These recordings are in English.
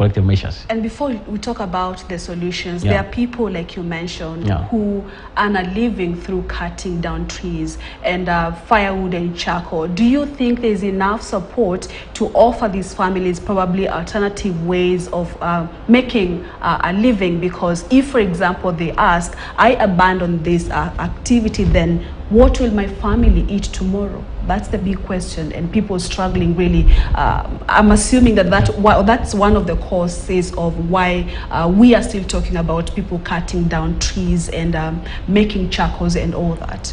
collective measures. And before we talk about the solutions, there are people, like you mentioned, who earn a living through cutting down trees and firewood and charcoal. Do you think there's enough support to offer these families probably alternative ways of making a living? Because if, for example, they ask, I abandon this activity, then what will my family eat tomorrow? That's the big question, and people struggling really. I'm assuming that's one of the causes of why we are still talking about people cutting down trees and making charcoals and all that.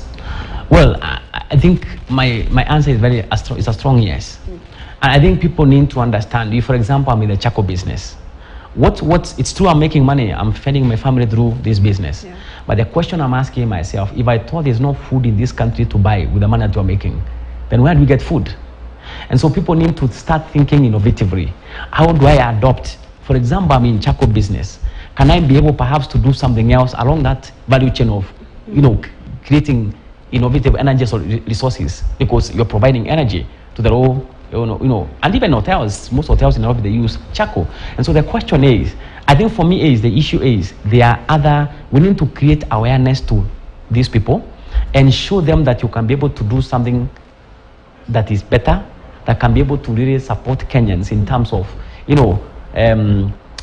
Well, I think my answer is a strong yes. And I think people need to understand. If, for example, I'm in the charcoal business, it's true I'm making money, I'm feeding my family through this business. But the question I'm asking myself, if I thought there's no food in this country to buy with the money that you're making, then where do we get food? And so people need to start thinking innovatively. How do I adopt? For example, I'm in charcoal business. Can I be able perhaps to do something else along that value chain of, creating innovative energy resources, because you're providing energy to the whole, and even hotels, most hotels in Nairobi, they use charcoal. And so the question is, I think for me the issue is, we need to create awareness to these people and show them that you can be able to do something that is better, that can be able to really support Kenyans in terms of,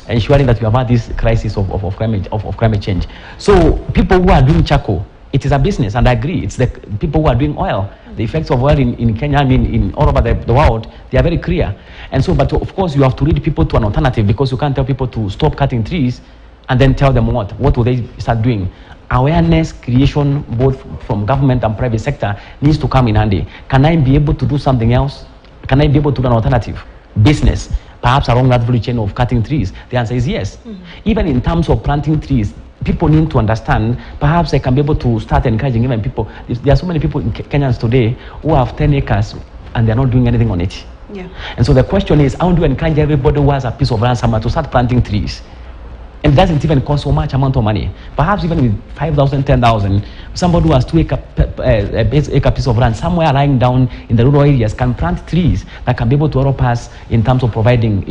ensuring that we have this crisis of climate change. So people who are doing charcoal, it is a business, and I agree, it's the people who are doing oil. The effects of oil in Kenya, in all over the world, they are very clear. And so, but of course, you have to lead people to an alternative, because you can't tell people to stop cutting trees and then tell them what will they start doing. Awareness creation, both from government and private sector, needs to come in handy. Can I be able to do something else? Can I be able to do an alternative business, perhaps along that value chain of cutting trees? The answer is yes. Even in terms of planting trees, people need to understand, perhaps they can be able to start encouraging even people. There are so many people in Kenyans today who have 10 acres and they're not doing anything on it. And so the question is, how do you encourage everybody who has a piece of land somewhere to start planting trees? And it doesn't even cost so much amount of money. Perhaps even with 5,000, 10,000, somebody who has 2 acre piece of land somewhere lying down in the rural areas can plant trees that can be able to help us in terms of providing,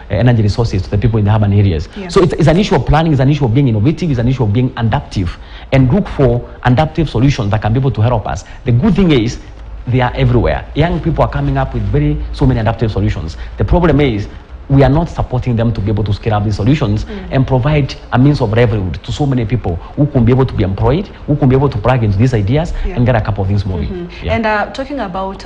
energy resources to the people in the urban areas. So it's an issue of planning, it's an issue of being innovative, it's an issue of being adaptive, and look for adaptive solutions that can be able to help us. The good thing is, they are everywhere. Young people are coming up with so many adaptive solutions. The problem is, we are not supporting them to be able to scale up these solutions and provide a means of livelihood to so many people who can be able to be employed, who can be able to plug into these ideas and get a couple of things moving. And talking about